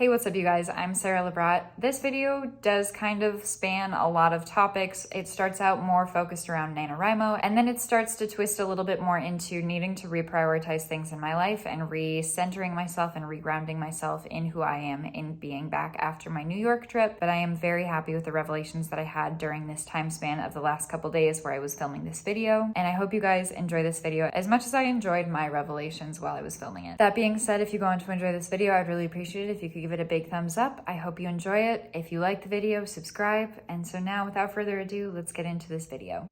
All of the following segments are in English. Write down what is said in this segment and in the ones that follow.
Hey, what's up you guys? I'm Sara Lubratt. This video does kind of span a lot of topics. It starts out more focused around NaNoWriMo, and then it starts to twist a little bit more into needing to reprioritize things in my life and recentering myself and regrounding myself in who I am in being back after my New York trip. But I am very happy with the revelations that I had during this time span of the last couple days where I was filming this video. And I hope you guys enjoy this video as much as I enjoyed my revelations while I was filming it. That being said, if you go on to enjoy this video, I'd really appreciate it if you could give it a big thumbs up. I hope you enjoy it. If you like the video, subscribe. And so now, without further ado, let's get into this video.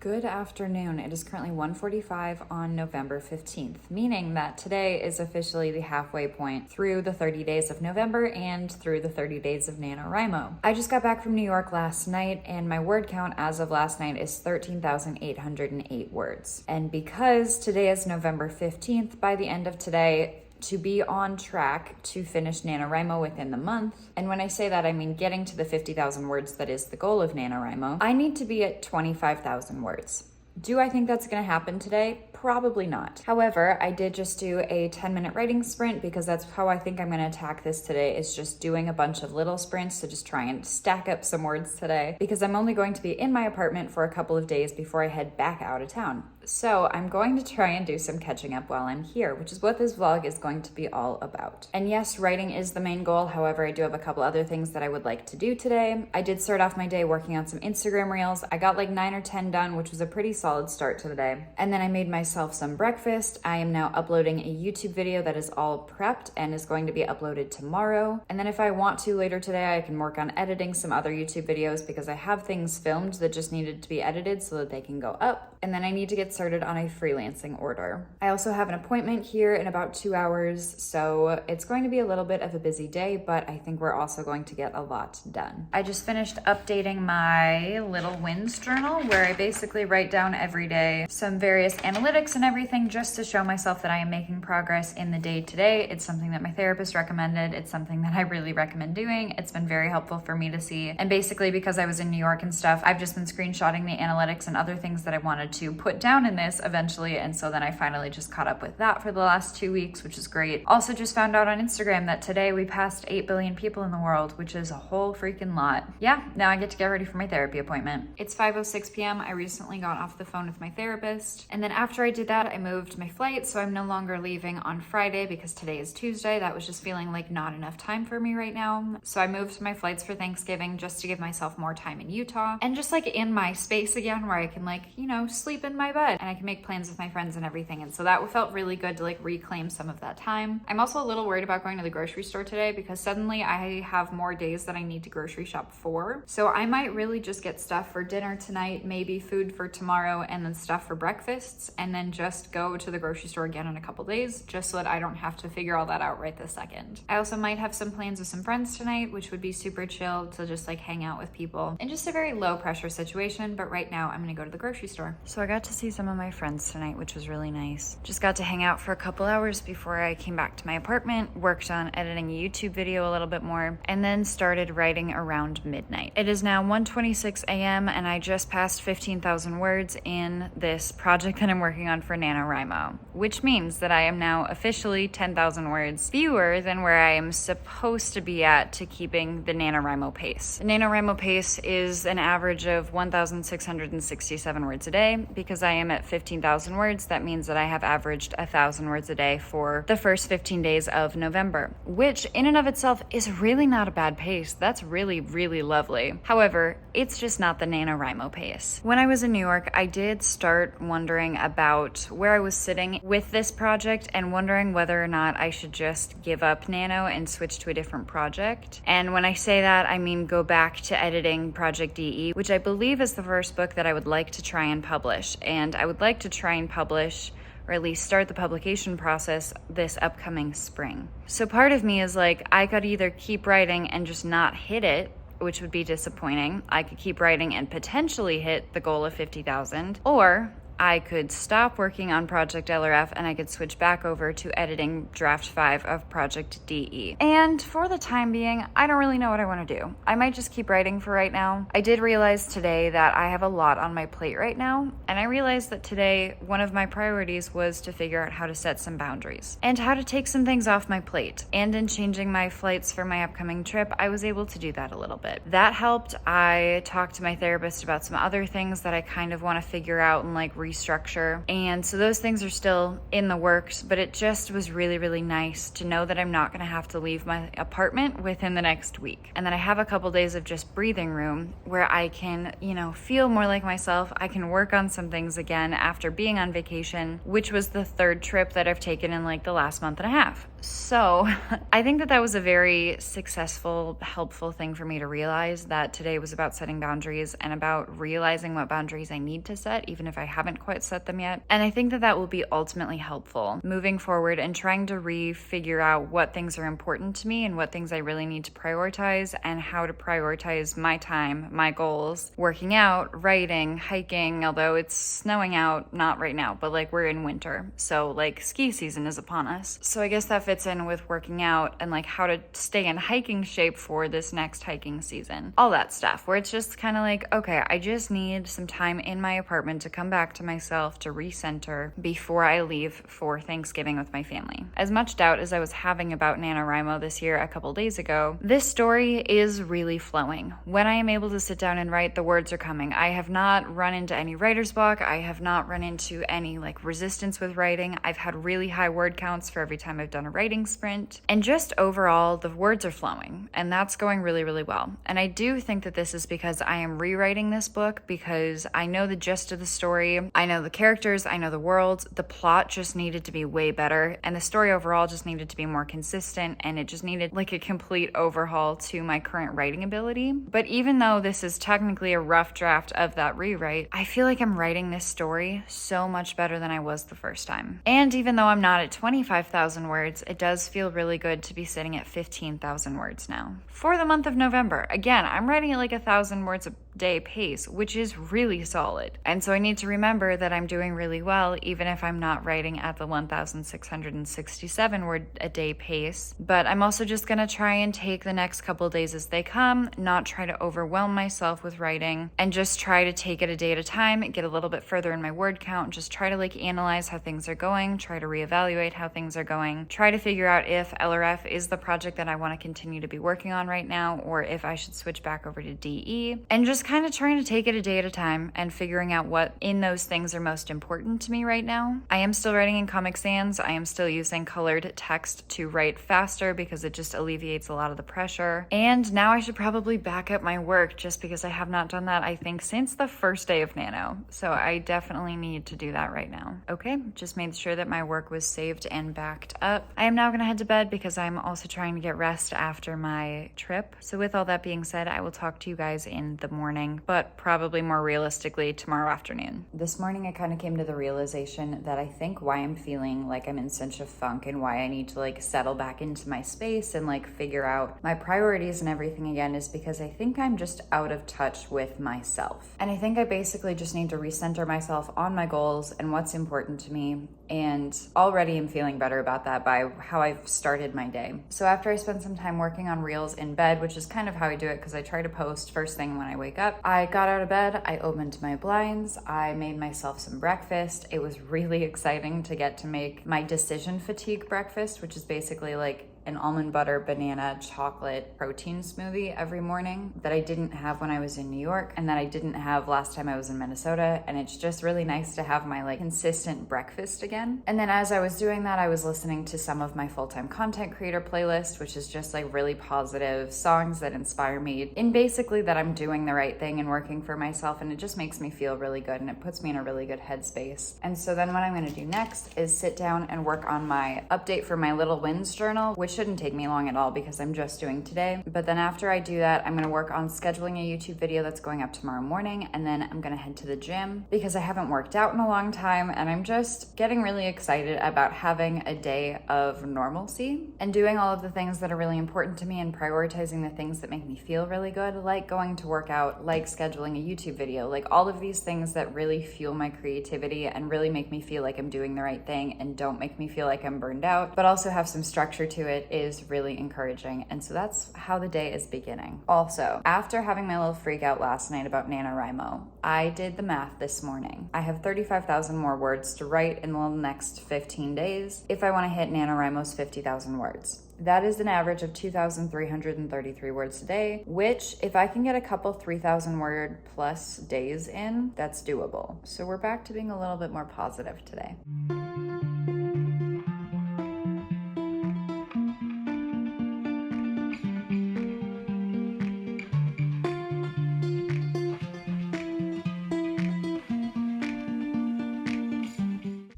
Good afternoon. It is currently 1:45 on November 15th, meaning that today is officially the halfway point through the 30 days of November and through the 30 days of NaNoWriMo. I just got back from New York last night, and my word count as of last night is 13,808 words. And because today is November 15th, by the end of today, to be on track to finish NaNoWriMo within the month. And when I say that, I mean getting to the 50,000 words that is the goal of NaNoWriMo. I need to be at 25,000 words. Do I think that's gonna happen today? Probably not. However, I did just do a 10-minute writing sprint because that's how I think I'm gonna attack this today, is just doing a bunch of little sprints to just try and stack up some words today, because I'm only going to be in my apartment for a couple of days before I head back out of town. So I'm going to try and do some catching up while I'm here, which is what this vlog is going to be all about. And yes, writing is the main goal. However, I do have a couple other things that I would like to do today. I did start off my day working on some Instagram reels. I got like 9 or 10 done, which was a pretty solid start to the day. And then I made myself some breakfast. I am now uploading a YouTube video that is all prepped and is going to be uploaded tomorrow. And then if I want to later today, I can work on editing some other YouTube videos because I have things filmed that just needed to be edited so that they can go up. And then I need to get started on a freelancing order. I also have an appointment here in about 2 hours, so it's going to be a little bit of a busy day, but I think we're also going to get a lot done. I just finished updating my little wins journal where I basically write down every day some various analytics and everything just to show myself that I am making progress in the day today. It's something that my therapist recommended. It's something that I really recommend doing. It's been very helpful for me to see. And basically because I was in New York and stuff, I've just been screenshotting the analytics and other things that I wanted to put down in this eventually, and so then I finally just caught up with that for the last 2 weeks, which is great. Also just found out on Instagram that today we passed 8 billion people in the world, which is a whole freaking lot. Yeah, now I get to get ready for my therapy appointment. It's 5:06 p.m. I recently got off the phone with my therapist, and then after I did that, I moved my flight, so I'm no longer leaving on Friday because today is Tuesday. That was just feeling like not enough time for me right now. So I moved my flights for Thanksgiving just to give myself more time in Utah and just like in my space again where I can like, you know, sleep in my bed and I can make plans with my friends and everything. And so that felt really good to like reclaim some of that time. I'm also a little worried about going to the grocery store today because suddenly I have more days that I need to grocery shop for. So I might really just get stuff for dinner tonight, maybe food for tomorrow, and then stuff for breakfasts, and then just go to the grocery store again in a couple days just so that I don't have to figure all that out right this second. I also might have some plans with some friends tonight, which would be super chill to just like hang out with people in just a very low pressure situation. But right now I'm gonna go to the grocery store. So I got to see some of my friends tonight, which was really nice. Just got to hang out for a couple hours before I came back to my apartment, worked on editing a YouTube video a little bit more, and then started writing around midnight. It is now 1:26 a.m. and I just passed 15,000 words in this project that I'm working on for NaNoWriMo, which means that I am now officially 10,000 words fewer than where I am supposed to be at to keeping the NaNoWriMo pace. The NaNoWriMo pace is an average of 1,667 words a day. Because I am at 15,000 words, that means that I have averaged 1,000 words a day for the first 15 days of November, which in and of itself is really not a bad pace. That's really, really lovely. However, it's just not the NaNoWriMo pace. When I was in New York, I did start wondering about where I was sitting with this project and wondering whether or not I should just give up Nano and switch to a different project. And when I say that, I mean go back to editing Project DE, which I believe is the first book that I would like to try and publish. And I would like to try and publish, or at least start the publication process this upcoming spring. So part of me is like, I could either keep writing and just not hit it, which would be disappointing. I could keep writing and potentially hit the goal of 50,000, or I could stop working on Project LRF and I could switch back over to editing Draft 5 of Project DE. And for the time being, I don't really know what I want to do. I might just keep writing for right now. I did realize today that I have a lot on my plate right now, and I realized that today one of my priorities was to figure out how to set some boundaries and how to take some things off my plate. And in changing my flights for my upcoming trip, I was able to do that a little bit. That helped. I talked to my therapist about some other things that I kind of want to figure out and like restructure. And so those things are still in the works, but it just was really, really nice to know that I'm not going to have to leave my apartment within the next week. And that I have a couple days of just breathing room where I can, feel more like myself. I can work on some things again after being on vacation, which was the third trip that I've taken in like the last month and a half. So I think that was a very successful, helpful thing for me to realize, that today was about setting boundaries and about realizing what boundaries I need to set, even if I haven't quite set them yet. And I think that will be ultimately helpful moving forward and trying to figure out what things are important to me and what things I really need to prioritize and how to prioritize my time, my goals, working out, writing, hiking, although it's snowing out, not right now, but like we're in winter. So like ski season is upon us. So I guess that fits in with working out and like how to stay in hiking shape for this next hiking season. All that stuff where it's just kind of like, okay, I just need some time in my apartment to come back to myself, to recenter before I leave for Thanksgiving with my family. As much doubt as I was having about NaNoWriMo this year a couple days ago, this story is really flowing. When I am able to sit down and write, the words are coming. I have not run into any writer's block. I have not run into any like resistance with writing. I've had really high word counts for every time I've done a writing sprint. And just overall, the words are flowing, and that's going really, really well. And I do think that this is because I am rewriting this book because I know the gist of the story. I know the characters. I know the world. The plot just needed to be way better, and the story overall just needed to be more consistent, and it just needed like a complete overhaul to my current writing ability. But even though this is technically a rough draft of that rewrite, I feel like I'm writing this story so much better than I was the first time. And even though I'm not at 25,000 words, it does feel really good to be sitting at 15,000 words now. For the month of November, again, I'm writing at like 1,000 words a day pace, which is really solid. And so I need to remember that I'm doing really well, even if I'm not writing at the 1,667 word a day pace. But I'm also just gonna try and take the next couple days as they come, not try to overwhelm myself with writing, and just try to take it a day at a time, get a little bit further in my word count, just try to like analyze how things are going, try to reevaluate how things are going, try to figure out if LRF is the project that I want to continue to be working on right now, or if I should switch back over to DE, and just kind of trying to take it a day at a time and figuring out what in those things are most important to me right now. I am still writing in Comic Sans. I am still using colored text to write faster because it just alleviates a lot of the pressure. And now I should probably back up my work just because I have not done that, I think, since the first day of Nano. So I definitely need to do that right now. Okay, just made sure that my work was saved and backed up. I am now going to head to bed because I'm also trying to get rest after my trip. So with all that being said, I will talk to you guys in the morning, but probably more realistically tomorrow afternoon. This morning I kind of came to the realization that I think why I'm feeling like I'm in such a funk and why I need to like settle back into my space and like figure out my priorities and everything again is because I think I'm just out of touch with myself. And I think I basically just need to recenter myself on my goals and what's important to me. And already I'm feeling better about that by how I've started my day. So after I spent some time working on reels in bed, which is kind of how I do it because I try to post first thing when I wake up, I got out of bed, I opened my blinds, I made myself some breakfast. It was really exciting to get to make my decision fatigue breakfast, which is basically like an almond butter, banana, chocolate protein smoothie every morning that I didn't have when I was in New York and that I didn't have last time I was in Minnesota. And it's just really nice to have my like consistent breakfast again. And then as I was doing that, I was listening to some of my full-time content creator playlist, which is just like really positive songs that inspire me in basically that I'm doing the right thing and working for myself. And it just makes me feel really good and it puts me in a really good headspace. And so then what I'm going to do next is sit down and work on my update for my Little Wins journal, which shouldn't take me long at all because I'm just doing today. But then after I do that, I'm gonna work on scheduling a YouTube video that's going up tomorrow morning, and then I'm gonna head to the gym because I haven't worked out in a long time, and I'm just getting really excited about having a day of normalcy and doing all of the things that are really important to me and prioritizing the things that make me feel really good, like going to work out, like scheduling a YouTube video, like all of these things that really fuel my creativity and really make me feel like I'm doing the right thing and don't make me feel like I'm burned out, but also have some structure to it, is really encouraging. And so that's how the day is beginning. Also, after having my little freak out last night about NaNoWriMo, I did the math this morning. I have 35,000 more words to write in the next 15 days if I want to hit NaNoWriMo's 50,000 words. That is an average of 2,333 words a day, which if I can get a couple 3,000 word plus days in, that's doable. So we're back to being a little bit more positive today.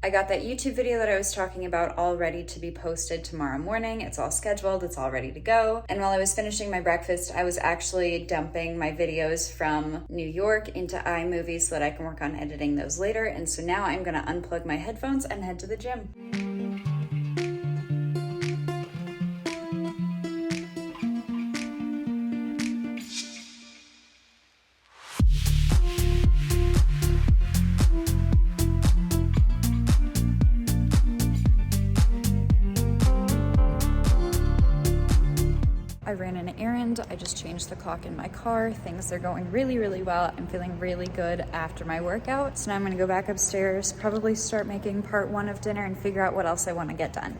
I got that YouTube video that I was talking about all ready to be posted tomorrow morning. It's all scheduled, it's all ready to go. And while I was finishing my breakfast, I was actually dumping my videos from New York into iMovie so that I can work on editing those later. And so now I'm gonna unplug my headphones and head to the gym. I ran an errand, I just changed the clock in my car, things are going really, really well. I'm feeling really good after my workout. So now I'm gonna go back upstairs, probably start making part 1 of dinner and figure out what else I wanna get done.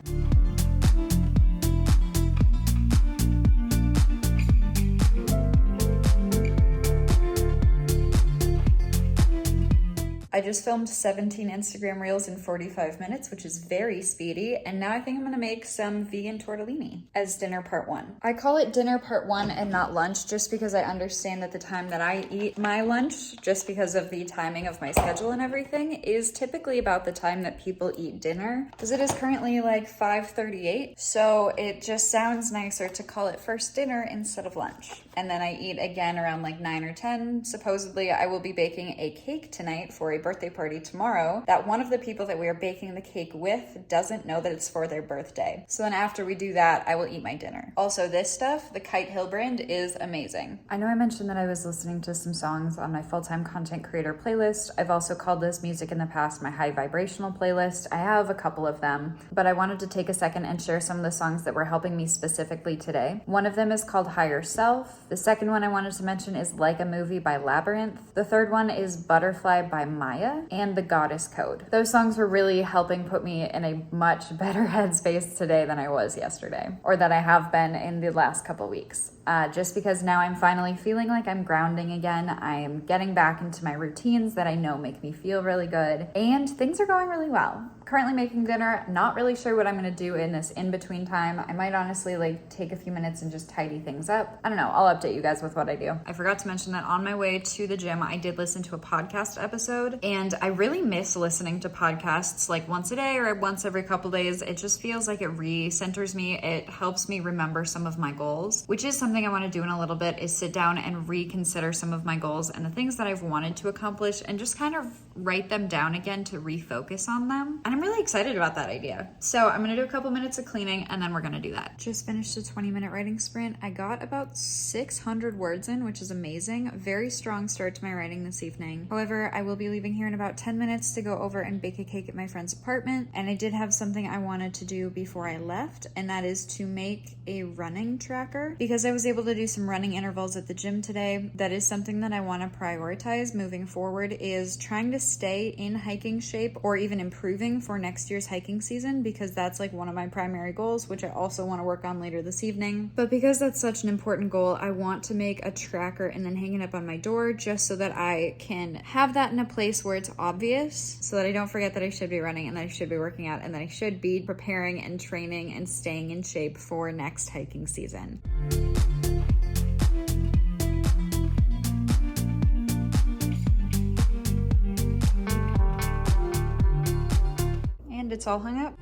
I just filmed 17 Instagram reels in 45 minutes, which is very speedy. And now I think I'm gonna make some vegan tortellini as dinner part 1. I call it dinner part 1 and not lunch just because I understand that the time that I eat my lunch, just because of the timing of my schedule and everything, is typically about the time that people eat dinner, because it is currently like 5:38. So it just sounds nicer to call it first dinner instead of lunch. And then I eat again around like 9 or 10. Supposedly I will be baking a cake tonight for a birthday party tomorrow that one of the people that we are baking the cake with doesn't know that it's for their birthday. So then after we do that, I will eat my dinner. Also, this stuff, the Kite Hill brand, is amazing. I know I mentioned that I was listening to some songs on my full-time content creator playlist. I've also called this music in the past my high vibrational playlist. I have a couple of them, but I wanted to take a second and share some of the songs that were helping me specifically today. One of them is called Higher Self. The second one I wanted to mention is Like a Movie by Labyrinth. The third one is Butterfly by Maya, and The Goddess Code. Those songs were really helping put me in a much better headspace today than I was yesterday, or that I have been in the last couple weeks. Just because now I'm finally feeling like I'm grounding again. I'm getting back into my routines that I know make me feel really good, and things are going really well. Currently making dinner, not really sure what I'm gonna do in this in-between time. I might honestly take a few minutes and just tidy things up. I don't know, I'll update you guys with what I do. I forgot to mention that on my way to the gym, I did listen to a podcast episode, and I really miss listening to podcasts like once a day or once every couple days. It just feels like it re-centers me. It helps me remember some of my goals, which is something I wanna do in a little bit, is sit down and reconsider some of my goals and the things that I've wanted to accomplish and just kind of write them down again to refocus on them. And I'm really excited about that idea. So I'm gonna do a couple minutes of cleaning and then we're gonna do that. Just finished a 20-minute writing sprint. I got about 600 words in, which is amazing. Very strong start to my writing this evening. However, I will be leaving here in about 10 minutes to go over and bake a cake at my friend's apartment. And I did have something I wanted to do before I left, and that is to make a running tracker. Because I was able to do some running intervals at the gym today, that is something that I wanna prioritize moving forward, is trying to stay in hiking shape or even improving for next year's hiking season, because that's like one of my primary goals, which I also want to work on later this evening. But because that's such an important goal, I want to make a tracker and then hang it up on my door just so that I can have that in a place where it's obvious, so that I don't forget that I should be running and that I should be working out and that I should be preparing and training and staying in shape for next hiking season. It's all hung up.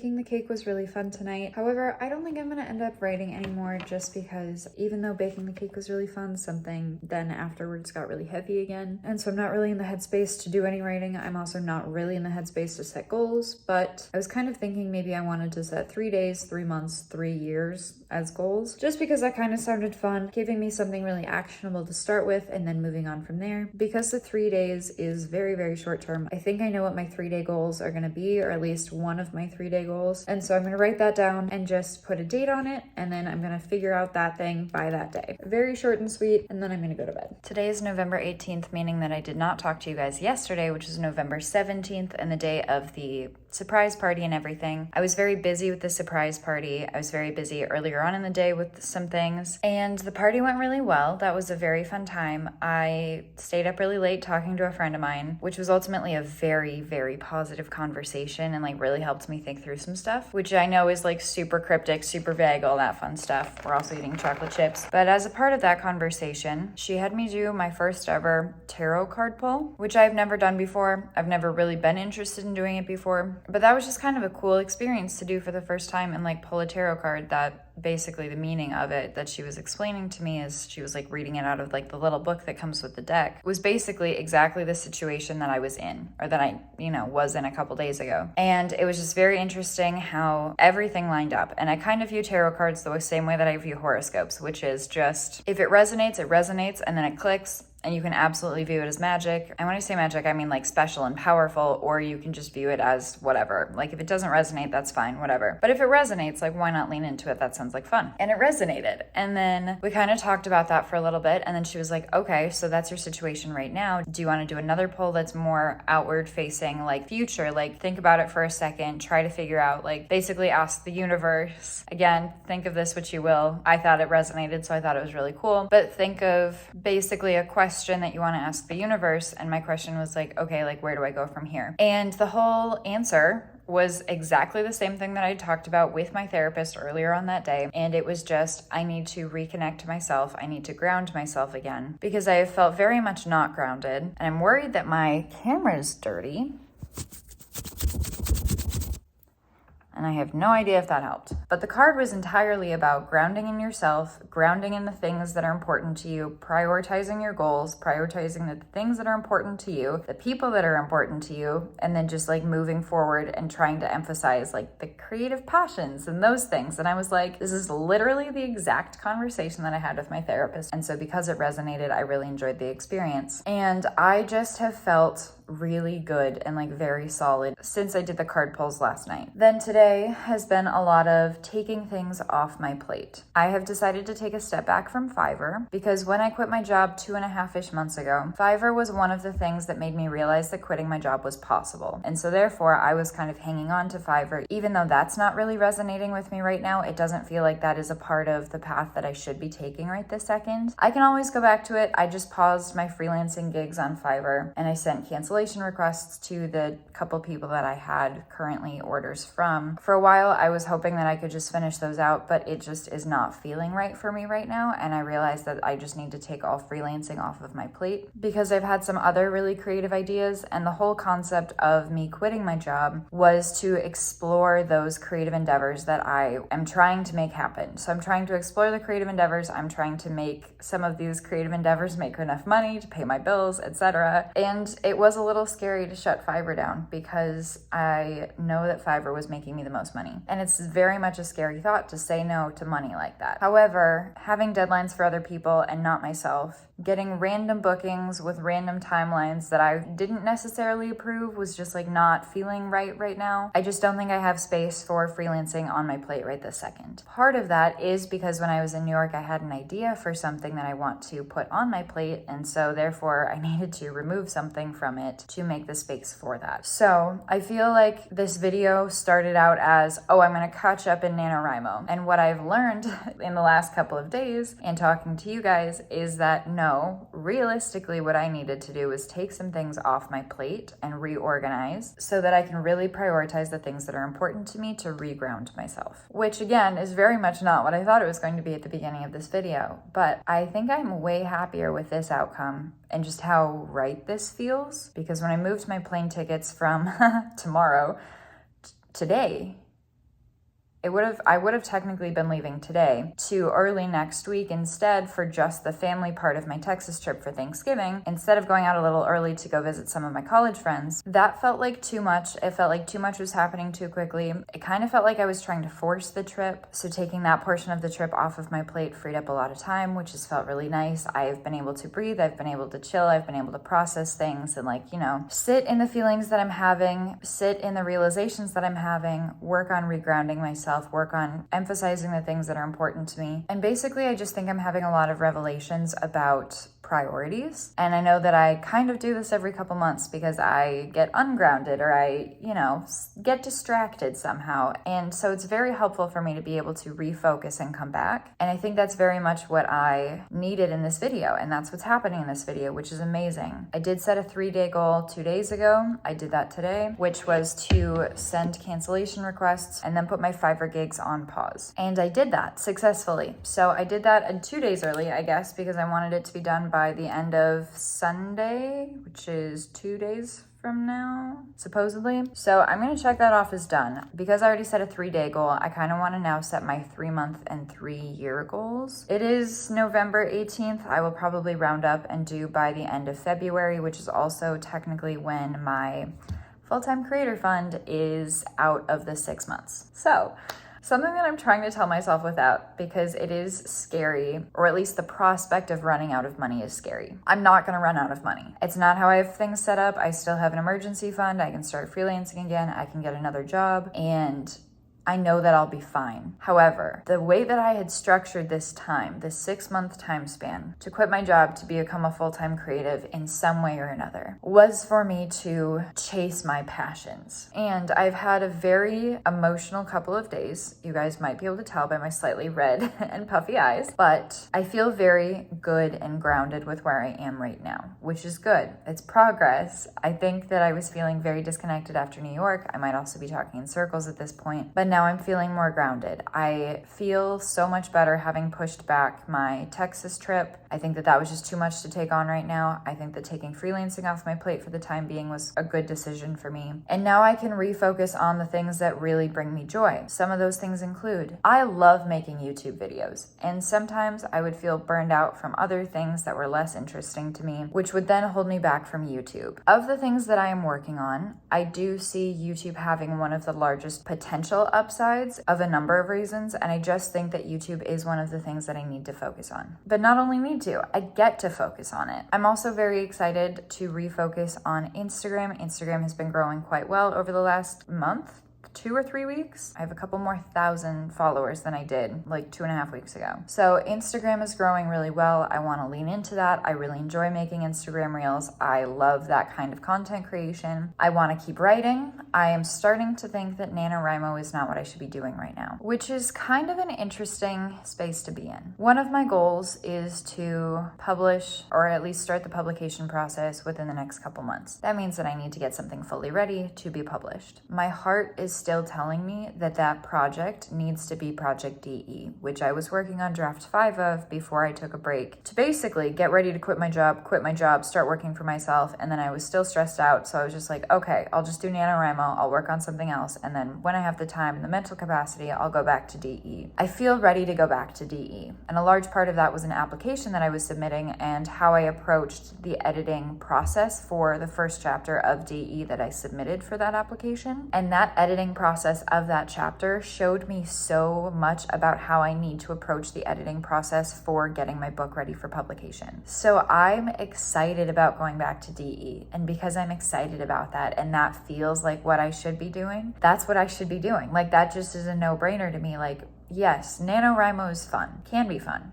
baking the cake was really fun tonight. However, I don't think I'm gonna end up writing anymore just because even though baking the cake was really fun, something then afterwards got really heavy again. And so I'm not really in the headspace to do any writing. I'm also not really in the headspace to set goals, but I was kind of thinking maybe I wanted to set 3 days, 3 months, 3 years as goals, just because that kind of sounded fun, giving me something really actionable to start with and then moving on from there. Because the 3 days is very, very short term, I think I know what my 3-day goals are gonna be, or at least one of my 3-day goals. And so I'm gonna write that down and just put a date on it, and then I'm gonna figure out that thing by that day. Very short and sweet, and then I'm gonna go to bed. Today is November 18th, meaning that I did not talk to you guys yesterday, which is November 17th, and the day of the surprise party and everything. I was very busy with the surprise party. I was very busy earlier on in the day with some things, and the party went really well. That was a very fun time. I stayed up really late talking to a friend of mine, which was ultimately a very, very positive conversation and like really helped me think through some stuff, which I know is like super cryptic, super vague, all that fun stuff. We're also eating chocolate chips. But as a part of that conversation, she had me do my first ever tarot card pull, which I've never done before. I've never really been interested in doing it before. But that was just kind of a cool experience to do for the first time and like pull a tarot card. That basically the meaning of it that she was explaining to me, as she was like reading it out of like the little book that comes with the deck, was basically exactly the situation that I was in, or that I, was in a couple days ago. And it was just very interesting how everything lined up. And I kind of view tarot cards the same way that I view horoscopes, which is just, if it resonates, and then it clicks. And you can absolutely view it as magic. And when I say magic, I mean like special and powerful, or you can just view it as whatever. Like if it doesn't resonate, that's fine, whatever. But if it resonates, like why not lean into it? That sounds like fun. And it resonated. And then we kind of talked about that for a little bit. And then she was like, okay, so that's your situation right now. Do you want to do another poll that's more outward facing, like future? Like think about it for a second, try to figure out, like basically ask the universe. Again, think of this what you will. I thought it resonated, so I thought it was really cool. But think of basically a question that you want to ask the universe. And my question was like, okay, like where do I go from here? And the whole answer was exactly the same thing that I talked about with my therapist earlier on that day. And it was just, I need to reconnect to myself. I need to ground myself again, because I have felt very much not grounded. And I'm worried that my camera is dirty. And I have no idea if that helped. But the card was entirely about grounding in yourself, grounding in the things that are important to you, prioritizing your goals, prioritizing the things that are important to you, the people that are important to you, and then just like moving forward and trying to emphasize like the creative passions and those things. And I was like, this is literally the exact conversation that I had with my therapist. And so because it resonated, I really enjoyed the experience. And I just have felt really good and like very solid since I did the card pulls last night. Then today has been a lot of taking things off my plate. I have decided to take a step back from Fiverr, because when I quit my job 2.5-ish months ago, Fiverr was one of the things that made me realize that quitting my job was possible. And so therefore I was kind of hanging on to Fiverr, even though that's not really resonating with me right now. It doesn't feel like that is a part of the path that I should be taking right this second. I can always go back to it. I just paused my freelancing gigs on Fiverr and I sent cancellation requests to the couple people that I had currently orders from. For a while, I was hoping that I could just finish those out, but it just is not feeling right for me right now. And I realized that I just need to take all freelancing off of my plate, because I've had some other really creative ideas. And the whole concept of me quitting my job was to explore those creative endeavors that I am trying to make happen. So I'm trying to explore the creative endeavors. I'm trying to make some of these creative endeavors make enough money to pay my bills, etc. And it was a little scary to shut Fiverr down, because I know that Fiverr was making me the most money. And it's very much a scary thought to say no to money like that. However, having deadlines for other people and not myself, getting random bookings with random timelines that I didn't necessarily approve was just like not feeling right now. I just don't think I have space for freelancing on my plate right this second. Part of that is because when I was in New York, I had an idea for something that I want to put on my plate. And so therefore I needed to remove something from it to make the space for that. So I feel like this video started out as, oh, I'm going to catch up in NaNoWriMo. And what I've learned in the last couple of days and talking to you guys is that no, realistically, what I needed to do was take some things off my plate and reorganize so that I can really prioritize the things that are important to me to reground myself, which again is very much not what I thought it was going to be at the beginning of this video. But I think I'm way happier with this outcome and just how right this feels, because when I moved my plane tickets from tomorrow today, I would have technically been leaving today to early next week instead for just the family part of my Texas trip for Thanksgiving, instead of going out a little early to go visit some of my college friends. That felt like too much. It felt like too much was happening too quickly. It kind of felt like I was trying to force the trip. So taking that portion of the trip off of my plate freed up a lot of time, which has felt really nice. I've been able to breathe. I've been able to chill. I've been able to process things and sit in the feelings that I'm having, sit in the realizations that I'm having, work on regrounding myself, work on emphasizing the things that are important to me. And basically, I just think I'm having a lot of revelations about priorities. And I know that I kind of do this every couple months because I get ungrounded or I, get distracted somehow. And so it's very helpful for me to be able to refocus and come back. And I think that's very much what I needed in this video. And that's what's happening in this video, which is amazing. I did set a 3-day goal 2 days ago. I did that today, which was to send cancellation requests and then put my Fiverr gigs on pause. And I did that successfully. So I did that 2 days early, I guess, because I wanted it to be done by the end of Sunday, which is 2 days from now, supposedly. So I'm gonna check that off as done. Because I already set a 3-day goal, I kind of want to now set my 3-month and 3-year goals. It is November 18th. I will probably round up and do by the end of February, which is also technically when my full-time creator fund is out of the 6 months. So something that I'm trying to tell myself without, because it is scary, or at least the prospect of running out of money is scary. I'm not going to run out of money. It's not how I have things set up. I still have an emergency fund. I can start freelancing again. I can get another job, and I know that I'll be fine. However, the way that I had structured this 6-month time span to quit my job to become a full-time creative in some way or another was for me to chase my passions. And I've had a very emotional couple of days. You guys might be able to tell by my slightly red and puffy eyes, but I feel very good and grounded with where I am right now, which is good. It's progress. I think that I was feeling very disconnected after New York. I might also be talking in circles at this point, but now I'm feeling more grounded. I feel so much better having pushed back my Texas trip. I think that was just too much to take on right now. I think that taking freelancing off my plate for the time being was a good decision for me. And now I can refocus on the things that really bring me joy. Some of those things include, I love making YouTube videos, and sometimes I would feel burned out from other things that were less interesting to me, which would then hold me back from YouTube. Of the things that I am working on, I do see YouTube having one of the largest potential upsides of a number of reasons, and I just think that YouTube is one of the things that I need to focus on. But not only need to, I get to focus on it. I'm also very excited to refocus on Instagram. Instagram has been growing quite well over the last month. 2 or 3 weeks. I have a couple more thousand followers than I did like 2.5 weeks ago. So Instagram is growing really well. I want to lean into that. I really enjoy making Instagram reels. I love that kind of content creation. I want to keep writing. I am starting to think that NaNoWriMo is not what I should be doing right now, which is kind of an interesting space to be in. One of my goals is to publish, or at least start the publication process within the next couple months. That means that I need to get something fully ready to be published. My heart is still telling me that project needs to be Project DE, which I was working on draft 5 of before I took a break to basically get ready to quit my job, start working for myself. And then I was still stressed out. So I was just like, okay, I'll just do NaNoWriMo. I'll work on something else. And then when I have the time and the mental capacity, I'll go back to DE. I feel ready to go back to DE. And a large part of that was an application that I was submitting and how I approached the editing process for the first chapter of DE that I submitted for that application. And that editing process of that chapter showed me so much about how I need to approach the editing process for getting my book ready for publication. So I'm excited about going back to DE. And because I'm excited about that and that feels like what I should be doing, that's what I should be doing. Like, that just is a no-brainer to me. Like, yes, NaNoWriMo is fun, can be fun.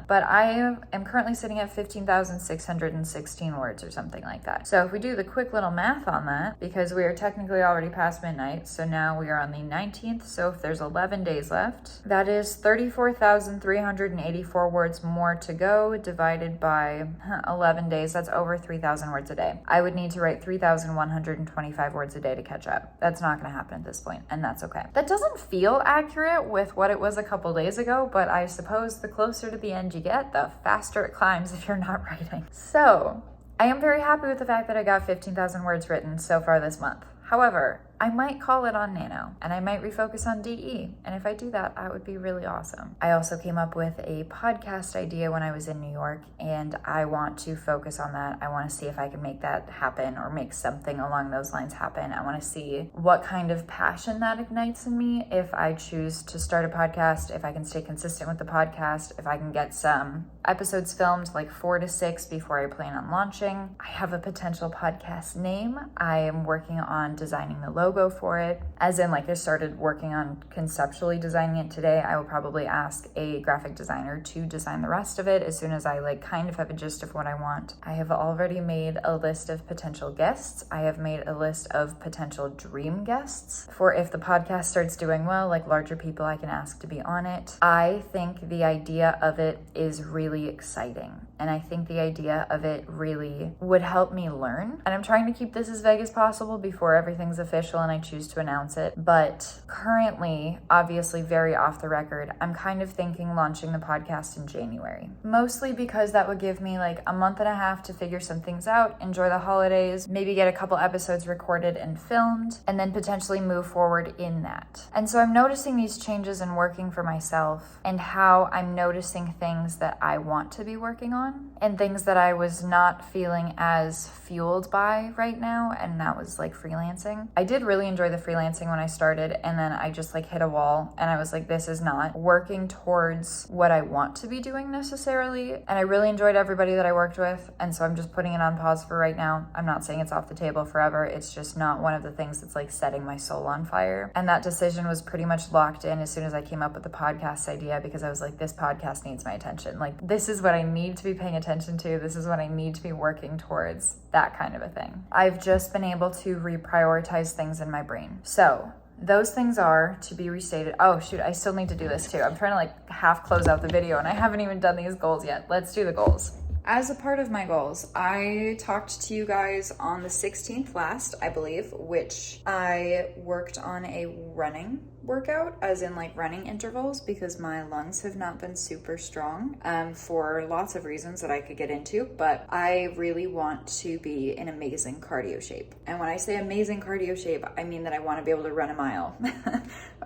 But I am currently sitting at 15,616 words or something like that. So if we do the quick little math on that, because we are technically already past midnight, so now we are on the 19th. So if there's 11 days left, that is 34,384 words more to go, divided by 11 days. That's over 3,000 words a day. I would need to write 3,125 words a day to catch up. That's not going to happen at this point, and that's okay. That doesn't feel accurate with what it was a couple days ago, but I suppose the closer to the end you get, the faster it climbs if you're not writing. So I am very happy with the fact that I got 15,000 words written so far this month. However, I might call it on Nano, and I might refocus on DE. And if I do that would be really awesome. I also came up with a podcast idea when I was in New York, and I want to focus on that. I want to see if I can make that happen or make something along those lines happen. I want to see what kind of passion that ignites in me if I choose to start a podcast, if I can stay consistent with the podcast, if I can get some episodes filmed, like 4 to 6 before I plan on launching. I have a potential podcast name. I am working on designing the logo for it, as in like I started working on conceptually designing it today. I will probably ask a graphic designer to design the rest of it as soon as I like kind of have a gist of what I want. I have already made a list of potential guests. I have made a list of potential dream guests for if the podcast starts doing well, like larger people I can ask to be on it. I think the idea of it is really exciting. And I think the idea of it really would help me learn. And I'm trying to keep this as vague as possible before everything's official and I choose to announce it. But currently, obviously very off the record, I'm kind of thinking launching the podcast in January. Mostly because that would give me like a month and a half to figure some things out, enjoy the holidays, maybe get a couple episodes recorded and filmed, and then potentially move forward in that. And so I'm noticing these changes in working for myself and how I'm noticing things that I want to be working on and things that I was not feeling as fueled by right now, and that was like freelancing. I did really enjoy the freelancing when I started, and then I just like hit a wall and I was like, this is not working towards what I want to be doing necessarily. And I really enjoyed everybody that I worked with, and so I'm just putting it on pause for right now. I'm not saying it's off the table forever. It's just not one of the things that's like setting my soul on fire. And that decision was pretty much locked in as soon as I came up with the podcast idea, because I was like, this podcast needs my attention. Like, this is what I need to be paying attention to. This is what I need to be working towards, that kind of a thing. I've just been able to reprioritize things in my brain. So those things are, to be restated. Oh shoot, I still need to do this too. I'm trying to like half close out the video and I haven't even done these goals yet. Let's do the goals. As a part of my goals, I talked to you guys on the 16th last, I believe, which I worked on a running workout, as in like running intervals, because my lungs have not been super strong for lots of reasons that I could get into, but I really want to be in amazing cardio shape. And when I say amazing cardio shape, I mean that I want to be able to run a mile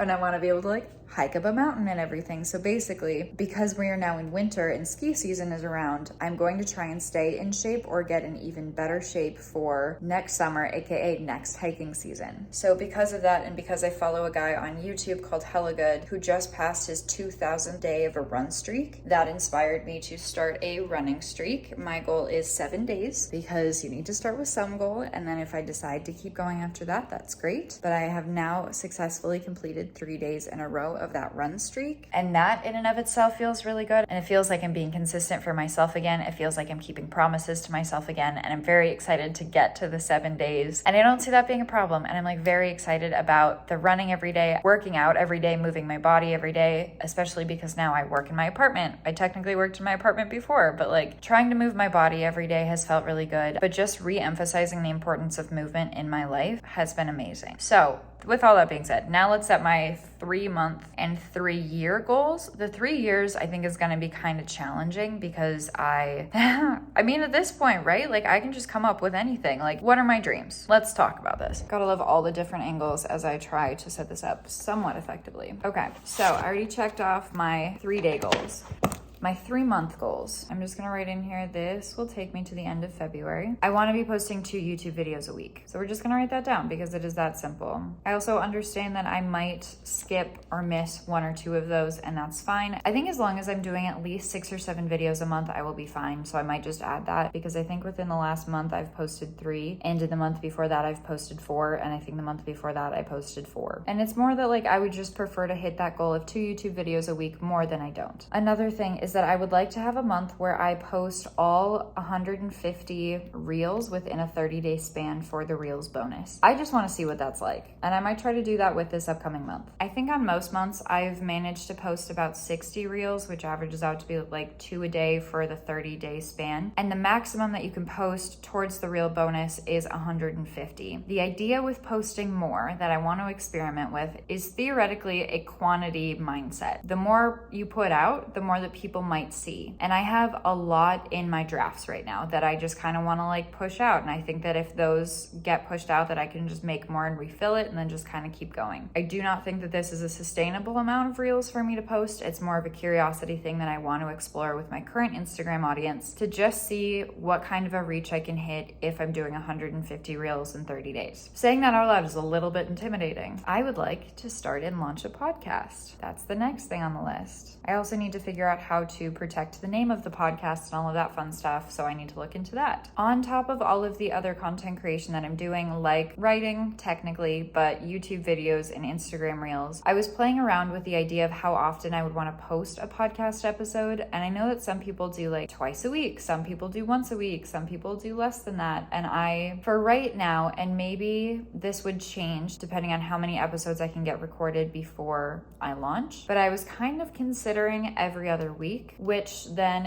and I want to be able to like hike up a mountain and everything. So basically, because we are now in winter and ski season is around, I'm going to try and stay in shape or get in even better shape for next summer, aka next hiking season. So because of that, and because I follow a guy on YouTube called Hella Good who just passed his 2000th day of a run streak, that inspired me to start a running streak. My goal is 7 days, because you need to start with some goal, and then if I decide to keep going after that, that's great. But I have now successfully completed 3 days in a row of that run streak, and that in and of itself feels really good, and it feels like I'm being consistent for myself again. It feels like I'm keeping promises to myself again, and I'm very excited to get to the 7 days, and I don't see that being a problem. And I'm like very excited about the running every day, working out every day, moving my body every day, especially because now I work in my apartment. I technically worked in my apartment before, but like trying to move my body every day has felt really good. But just re-emphasizing the importance of movement in my life has been amazing. So with all that being said, now let's set my 3-month and 3-year goals. The 3 years I think is going to be kind of challenging, because I mean, at this point, right? Like I can just come up with anything. Like, what are my dreams? Let's talk about this. Gotta love all the different angles as I try to set this up somewhat effectively. Okay, so I already checked off my 3-day goals. My 3-month goals. I'm just gonna write in here, this will take me to the end of February. I wanna be posting 2 YouTube videos a week. So we're just gonna write that down because it is that simple. I also understand that I might skip or miss 1 or 2 of those, and that's fine. I think as long as I'm doing at least 6 or 7 videos a month, I will be fine. So I might just add that, because I think within the last month I've posted 3, and in the month before that I've posted 4, and I think the month before that I posted 4. And it's more that like I would just prefer to hit that goal of 2 YouTube videos a week more than I don't. Another thing is that I would like to have a month where I post all 150 reels within a 30-day span for the reels bonus. I just want to see what that's like, and I might try to do that with this upcoming month. I think on most months I've managed to post about 60 reels, which averages out to be like 2 a day for the 30-day span, and the maximum that you can post towards the reel bonus is 150. The idea with posting more that I want to experiment with is theoretically a quantity mindset. The more you put out, the more that people people might see. And I have a lot in my drafts right now that I just kind of want to like push out. And I think that if those get pushed out, that I can just make more and refill it and then just kind of keep going. I do not think that this is a sustainable amount of reels for me to post. It's more of a curiosity thing that I want to explore with my current Instagram audience to just see what kind of a reach I can hit if I'm doing 150 reels in 30 days. Saying that out loud is a little bit intimidating. I would like to start and launch a podcast. That's the next thing on the list. I also need to figure out how to protect the name of the podcast and all of that fun stuff, so I need to look into that. On top of all of the other content creation that I'm doing, like writing technically, but YouTube videos and Instagram reels, I was playing around with the idea of how often I would want to post a podcast episode. And I know that some people do like twice a week, some people do once a week, some people do less than that. And I, for right now, and maybe this would change depending on how many episodes I can get recorded before I launch, but I was kind of considering every other week, which then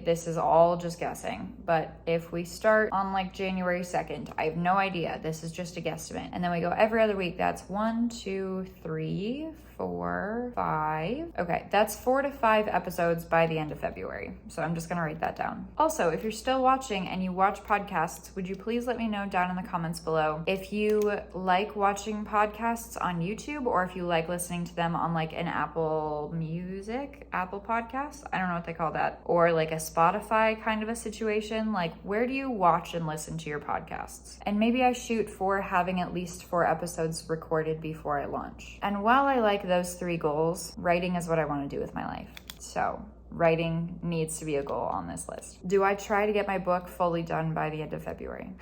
this is all just guessing, but if we start on like January 2nd, I have no idea, this is just a guesstimate, and then we go every other week, that's 1, 2, 3, 4, 5. Okay, that's 4 to 5 episodes by the end of February. So I'm just gonna write that down. Also, if you're still watching and you watch podcasts, would you please let me know down in the comments below if you like watching podcasts on YouTube or if you like listening to them on like an Apple Podcasts, I don't know what they call that, or like a Spotify kind of a situation. Like, where do you watch and listen to your podcasts? And maybe I shoot for having at least 4 episodes recorded before I launch. And while I like those 3 goals, writing is what I want to do with my life. So writing needs to be a goal on this list. Do I try to get my book fully done by the end of February?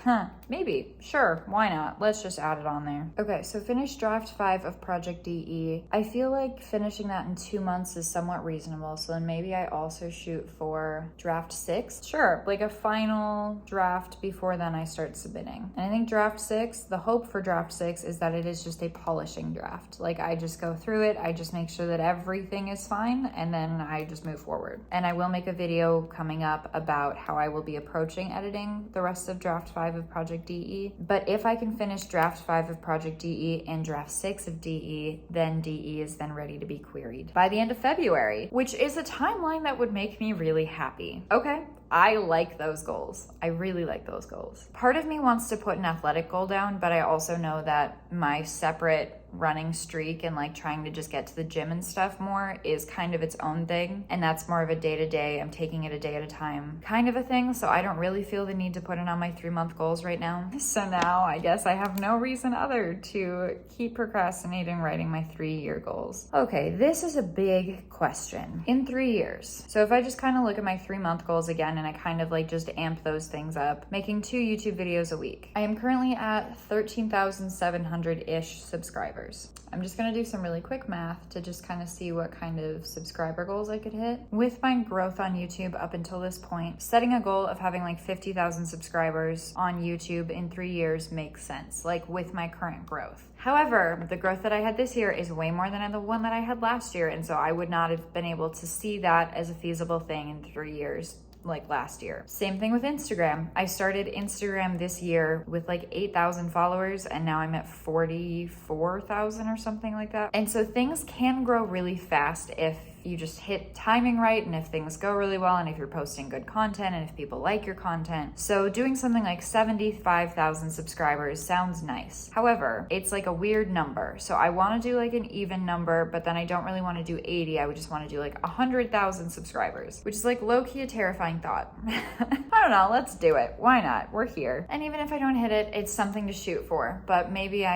Maybe. Sure. Why not? Let's just add it on there. Okay, so finish draft 5 of Project DE. I feel like finishing that in 2 months is somewhat reasonable. So then maybe I also shoot for draft 6. Sure. Like a final draft before then I start submitting. And I think draft 6, the hope for draft 6 is that it is just a polishing draft. Like I just go through it. I just make sure that everything is fine. And then I just move forward. And I will make a video coming up about how I will be approaching editing the rest of draft 5 of Project DE. But if I can finish draft 5 of Project DE and draft 6 of DE, then DE is then ready to be queried by the end of February, which is a timeline that would make me really happy. Okay. I like those goals. I really like those goals. Part of me wants to put an athletic goal down, but I also know that my separate running streak and like trying to just get to the gym and stuff more is kind of its own thing. And that's more of a day-to-day, I'm taking it a day at a time kind of a thing. So I don't really feel the need to put it on my 3-month goals right now. So now I guess I have no reason other to keep procrastinating writing my 3-year goals. Okay, this is a big question. In 3 years. So if I just kind of look at my 3-month goals again and I kind of like just amp those things up, making 2 YouTube videos a week. I am currently at 13,700-ish subscribers. I'm just gonna do some really quick math to just kind of see what kind of subscriber goals I could hit. With my growth on YouTube up until this point, setting a goal of having like 50,000 subscribers on YouTube in 3 years makes sense, like with my current growth. However, the growth that I had this year is way more than the one that I had last year, and so I would not have been able to see that as a feasible thing in 3 years like last year. Same thing with Instagram. I started Instagram this year with like 8,000 followers and now I'm at 44,000 or something like that. And so things can grow really fast if you just hit timing right and if things go really well and if you're posting good content and if people like your content. So doing something like 75,000 subscribers sounds nice. However, it's like a weird number. So I want to do like an even number, but then I don't really want to do 80. I would just want to do like 100,000 subscribers, which is like low-key a terrifying thought. I don't know, let's do it. Why not? We're here. And even if I don't hit it, it's something to shoot for, but maybe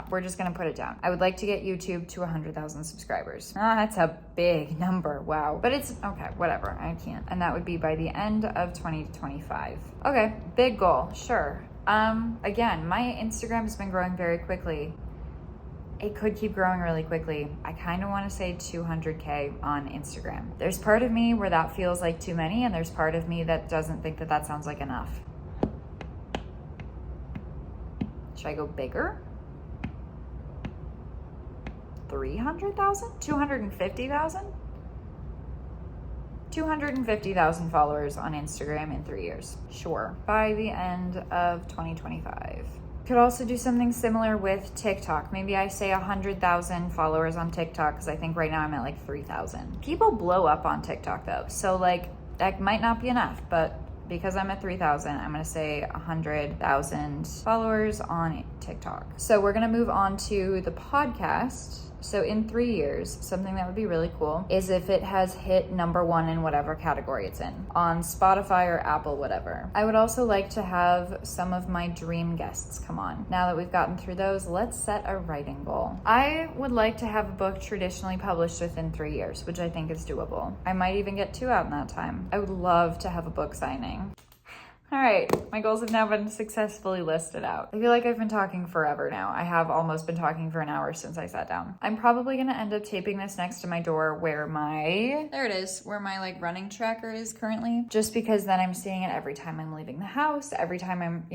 we're just gonna put it down. I would like to get YouTube to 100,000 subscribers. That's a big number, wow. But it's okay, whatever, I can't. And that would be by the end of 2025. Okay, big goal, sure. Again, my Instagram has been growing very quickly. It could keep growing really quickly. I kind of want to say 200K on Instagram. There's part of me where that feels like too many, and there's part of me that doesn't think that that sounds like enough. Should I go bigger? 300,000? 250,000? 250,000 followers on Instagram in 3 years. Sure. By the end of 2025. Could also do something similar with TikTok. Maybe I say 100,000 followers on TikTok, because I think right now I'm at like 3,000. People blow up on TikTok though, so like that might not be enough, but because I'm at 3,000, I'm gonna say 100,000 followers on TikTok. So we're gonna move on to the podcast. So in 3 years, something that would be really cool is if it has hit #1 in whatever category it's in, on Spotify or Apple, whatever. I would also like to have some of my dream guests come on. Now that we've gotten through those, let's set a writing goal. I would like to have a book traditionally published within 3 years, which I think is doable. I might even get 2 out in that time. I would love to have a book signing. All right, my goals have now been successfully listed out. I feel like I've been talking forever now. I have almost been talking for an hour since I sat down. I'm probably gonna end up taping this next to my door where there it is, where my like running tracker is currently, just because then I'm seeing it every time I'm leaving the house, every time I'm,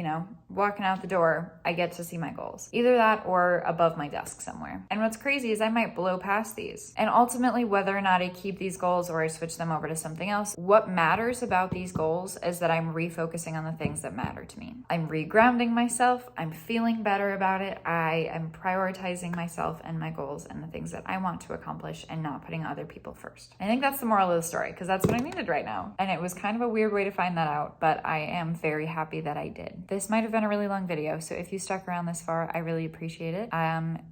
walking out the door, I get to see my goals. Either that or above my desk somewhere. And what's crazy is I might blow past these. And ultimately, whether or not I keep these goals or I switch them over to something else, what matters about these goals is that I'm refocusing on the things that matter to me. I'm regrounding myself. I'm feeling better about it. I am prioritizing myself and my goals and the things that I want to accomplish and not putting other people first. I think that's the moral of the story, because that's what I needed right now. And it was kind of a weird way to find that out, but I am very happy that I did. This might have been a really long video, so if you stuck around this far, I really appreciate it.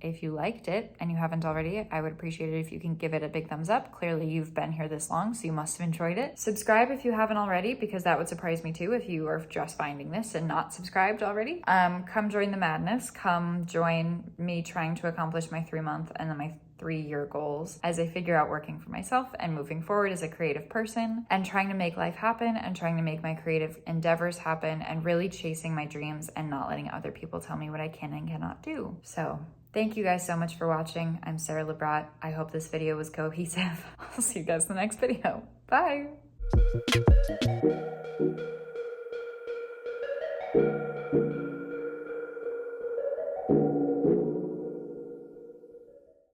If you liked it and you haven't already, I would appreciate it if you can give it a big thumbs up. Clearly you've been here this long, so you must have enjoyed it. Subscribe if you haven't already, because that would surprise me too if you are just finding this and not subscribed already. Come join the madness. Come join me trying to accomplish my 3-month and then my 3-year goals as I figure out working for myself and moving forward as a creative person and trying to make life happen and trying to make my creative endeavors happen and really chasing my dreams and not letting other people tell me what I can and cannot do. So thank you guys so much for watching. I'm Sara Lubratt. I hope this video was cohesive. I'll see you guys in the next video. Bye.